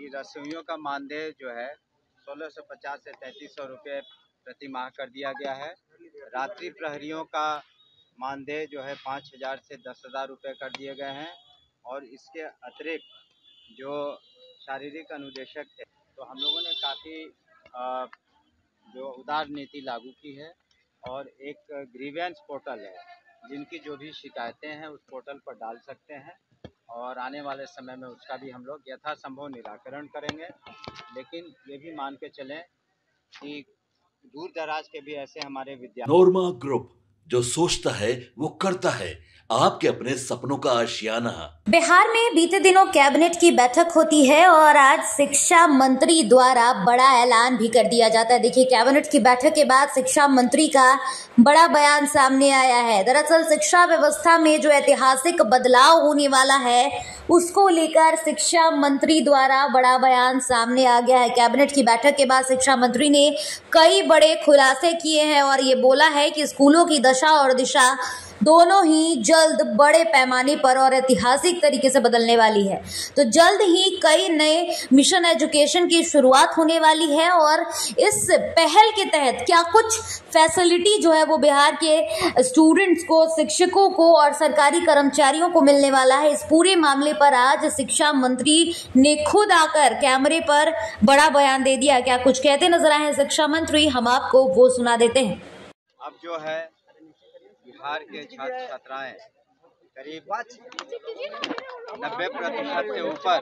कि रसोइयों का मानदेय जो है 1650 से 3300 रुपये प्रति माह कर दिया गया है। रात्रि प्रहरियों का मानदेय जो है 5000 से 10,000 रुपये कर दिए गए हैं। और इसके अतिरिक्त जो शारीरिक अनुदेशक थे, तो हम लोगों ने काफ़ी जो उदार नीति लागू की है। और एक ग्रीवेंस पोर्टल है, जिनकी जो भी शिकायतें हैं उस पोर्टल पर डाल सकते हैं और आने वाले समय में उसका भी हम लोग यथासंभव निराकरण करेंगे। लेकिन ये भी मान के चलें कि दूर दराज के भी ऐसे हमारे विद्यार्थी नोरमा ग्रुप, जो सोचता है वो करता है, आपके अपने सपनों का आशियाना। बिहार में बीते दिनों कैबिनेट की बैठक होती है और आज शिक्षा मंत्री द्वारा बड़ा ऐलान भी कर दिया जाता है। देखिए, कैबिनेट की बैठक के बाद शिक्षा मंत्री का बड़ा बयान सामने आया है। दरअसल शिक्षा व्यवस्था में जो ऐतिहासिक बदलाव होने वाला है, उसको लेकर शिक्षा मंत्री द्वारा बड़ा बयान सामने आ गया है। कैबिनेट की बैठक के बाद शिक्षा मंत्री ने कई बड़े खुलासे किए हैं और ये बोला है कि स्कूलों की दशा और दिशा दोनों ही जल्द बड़े पैमाने पर और ऐतिहासिक तरीके से बदलने वाली है। तो जल्द ही कई नए मिशन एजुकेशन की शुरुआत होने वाली है और इस पहल के तहत क्या कुछ फैसिलिटी जो है वो बिहार के स्टूडेंट्स को, शिक्षकों को और सरकारी कर्मचारियों को मिलने वाला है, इस पूरे मामले पर आज शिक्षा मंत्री ने खुद आकर कैमरे पर बड़ा बयान दे दिया। क्या कुछ कहते नजर आए हैं शिक्षा मंत्री, हम आपको वो सुना देते हैं। अब जो है बिहार के छात्र छात्राएं करीब 90% से ऊपर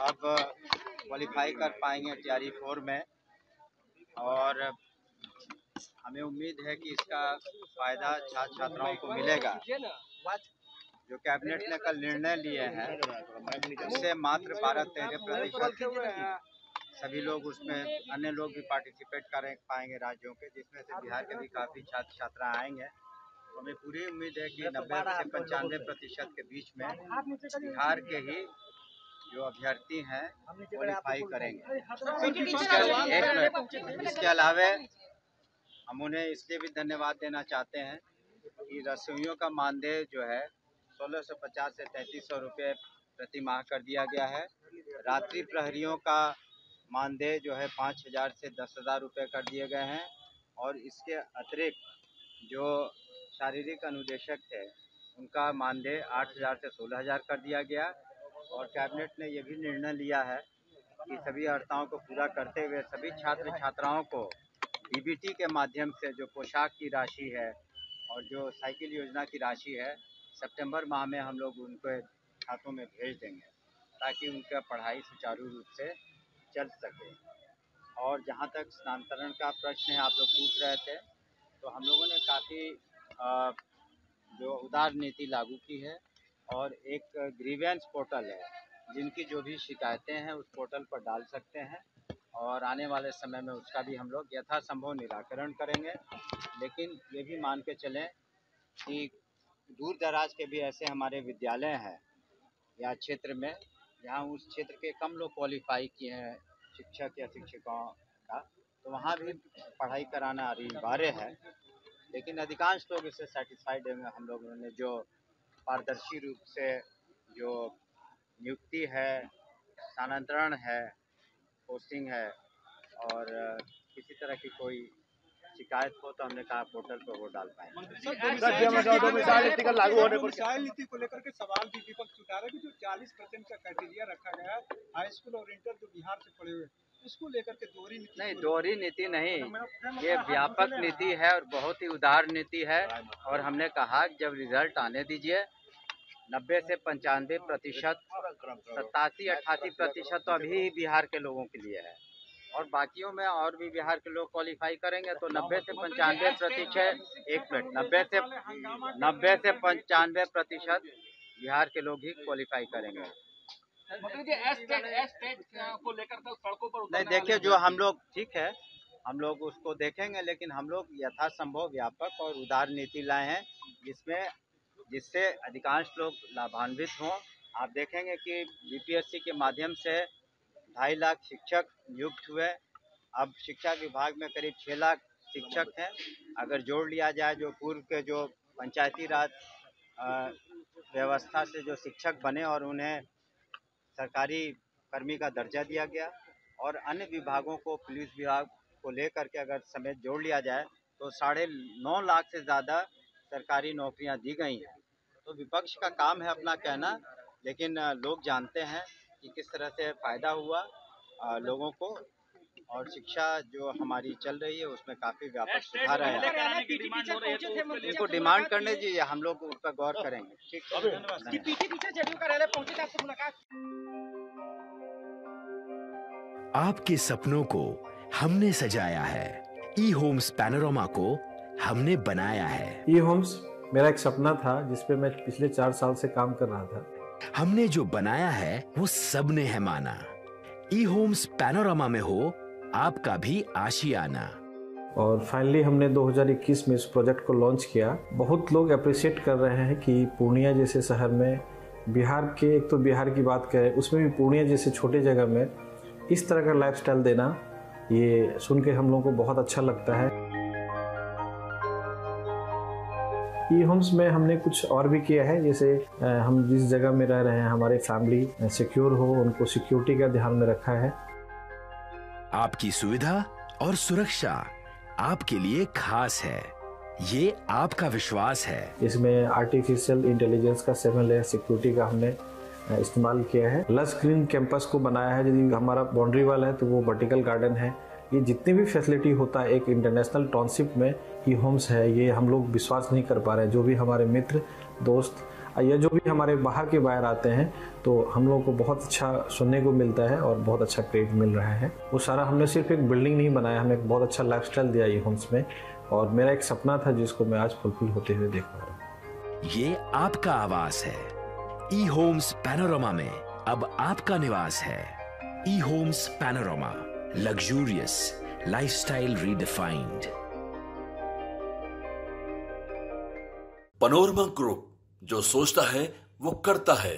अब क्वालिफाई कर पाएंगे टीआरई 4 में। और हमें उम्मीद है कि इसका फायदा छात्र छात्राओं को मिलेगा। जो कैबिनेट ने कल निर्णय लिए हैं, उससे मात्र 12-13% सभी लोग उसमें, अन्य लोग भी पार्टिसिपेट कर पाएंगे राज्यों के, जिसमें से बिहार के भी काफ़ी छात्र छात्रा आएंगे। तो हमें पूरी उम्मीद है कि 90 से 95% के बीच में बिहार के ही जो अभ्यर्थी हैं क्वालिफाई करेंगे। इसके अलावा हम उन्हें इसलिए भी धन्यवाद देना चाहते हैं कि रसोइयों का मानदेय जो है 1650 से 3300 रुपये प्रति माह कर दिया गया है। रात्रि प्रहरियों का मानदेय जो है 5000 से 10,000 रुपये कर दिए गए हैं। और इसके अतिरिक्त जो शारीरिक अनुदेशक थे, उनका मानदेय 8000 से 16000 कर दिया गया। और कैबिनेट ने यह भी निर्णय लिया है कि सभी अर्हताओं को पूरा करते हुए सभी छात्र छात्राओं को डीबीटी के माध्यम से जो पोशाक की राशि है और जो साइकिल योजना की राशि है, सितंबर माह में हम लोग उनके खातों में भेज देंगे, ताकि उनका पढ़ाई सुचारू रूप से चल सके। और जहाँ तक स्थानांतरण का प्रश्न है, आप लोग पूछ रहे थे, तो हम लोगों ने काफ़ी जो उदार नीति लागू की है। और एक ग्रीवेंस पोर्टल है, जिनकी जो भी शिकायतें हैं उस पोर्टल पर डाल सकते हैं और आने वाले समय में उसका भी हम लोग यथासंभव निराकरण करेंगे। लेकिन ये भी मान के चलें कि दूर दराज के भी ऐसे हमारे विद्यालय हैं या क्षेत्र में, जहाँ उस क्षेत्र के कम लोग क्वालिफाई किए हैं शिक्षक या शिक्षिकाओं का, तो वहाँ भी पढ़ाई कराना अनिवार्य है। लेकिन अधिकांश लोग इससे सेटिस्फाइड हैं। हम लोगों ने जो पारदर्शी रूप से जो नियुक्ति है, स्थानांतरण है, पोस्टिंग है, और किसी तरह की कोई शिकायत हो तो हमने कहा पोर्टल पर वो डाल पाएंगे। डोमिसाइल नीति को लेकर के सवाल भी विपक्ष उठा रहा है कि जो 40% का क्राइटेरिया रखा गया है हाई स्कूल और इंटर जो बिहार से पढ़े हुए, इसको लेकर के दोहरी नीति नहीं, दोहरी नीति नहीं, ये व्यापक नीति है और बहुत ही उदार नीति है। और हमने कहा जब रिजल्ट आने दीजिए, 90 से 95%, 87-88% तो अभी बिहार के लोगों के लिए है और बाकियों में और भी बिहार के लोग क्वालिफाई करेंगे। तो 90 से 95%, 90 से 95% बिहार के लोग ही क्वालिफाई करेंगे। को लेकर तो सड़कों पर नहीं, देखिए, जो हम लोग, ठीक है, हम लोग उसको देखेंगे, लेकिन हम लोग यथासंभव व्यापक और उदार नीति लाए हैं, जिससे अधिकांश लोग लाभान्वित हों। आप देखेंगे कि बीपीएससी के माध्यम से 2.5 लाख शिक्षक नियुक्त हुए। अब शिक्षा विभाग में करीब 6 लाख शिक्षक हैं। अगर जोड़ लिया जाए जो पूर्व के जो पंचायती राज व्यवस्था से जो शिक्षक बने और उन्हें सरकारी कर्मी का दर्जा दिया गया और अन्य विभागों को पुलिस विभाग को लेकर के अगर समेत जोड़ लिया जाए तो 9.5 लाख से ज़्यादा सरकारी नौकरियां दी गई हैं। तो विपक्ष का काम है अपना कहना, लेकिन लोग जानते हैं कि किस तरह से फ़ायदा हुआ लोगों को, और शिक्षा जो हमारी चल रही है उसमें काफ़ी व्यापक सुधार आया। इनको डिमांड करने दीजिए, हम लोग उस पर गौर करेंगे। ठीक है, आपके सपनों को हमने सजाया है, ई होम्स पैनोरमा को हमने बनाया है। ई होम्स मेरा एक सपना था जिसपे मैं पिछले 4 साल से काम कर रहा था। हमने जो बनाया है वो सबने है माना। ई होम्स पैनोरमा में हो आपका भी आशियाना। और फाइनली हमने 2021 में इस प्रोजेक्ट को लॉन्च किया। बहुत लोग अप्रिशिएट कर रहे हैं कि पूर्णिया जैसे शहर में, बिहार के, एक तो बिहार की बात करें उसमें भी पूर्णिया जैसे छोटे जगह में इस तरह का लाइफस्टाइल देना, ये सुन के हम लोगों को बहुत अच्छा लगता है। ई होम्स में हमने कुछ और भी किया है, जैसे हम जिस जगह में रह रहे हैं हमारे फैमिली सिक्योर हो, उनको सिक्योरिटी का ध्यान में रखा है। आपकी सुविधा और सुरक्षा आपके लिए खास है, ये आपका विश्वास है। इसमें आर्टिफिशियल इंटेलिजेंस का 7 लेयर सिक्योरिटी का हमने इस्तेमाल किया है। लश ग्रीन कैंपस को बनाया है। यदि हमारा बाउंड्री वाल है तो वो वर्टिकल गार्डन है। ये जितनी भी फैसिलिटी होता है एक इंटरनेशनल टाउनशिप में ई होम्स है, ये हम लोग विश्वास नहीं कर पा रहे हैं। जो भी हमारे मित्र दोस्त या जो भी हमारे बाहर के बाहर आते हैं तो हम लोगों को बहुत अच्छा सुनने को मिलता है और बहुत अच्छा क्रेडिट मिल रहा है। वो सारा हमने सिर्फ एक बिल्डिंग नहीं बनाया, हमें एक बहुत अच्छा लाइफस्टाइल दिया ई होम्स में, और मेरा एक सपना था जिसको मैं आज फुलफिल होते हुए देख पा रहा हूँ। ये आपका आवास है। ई होम्स पैनोरमा में अब आपका निवास है। E Homes Panorama, luxurious lifestyle redefined. Panorama Group, जो सोचता है वो करता है।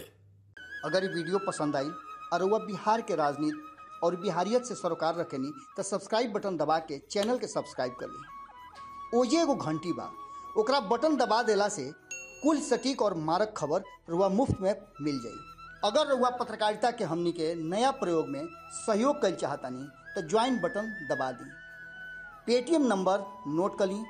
अगर ये वीडियो पसंद आई और वह बिहार के राजनीति और बिहारियत से सरोकार रखेनी तो सब्सक्राइब बटन दबा के चैनल के सब्सक्राइब कर ली। ओजे एगो घंटी बा, ओकरा बटन दबा देला से कुल सटीक और मारक खबर रुआ मुफ्त में मिल जाई। अगर रुआ पत्रकारिता के हमनी के नया प्रयोग में सहयोग कर चाहतानी तो ज्वाइन बटन दबा दी। पेटीएम नंबर नोट कर ली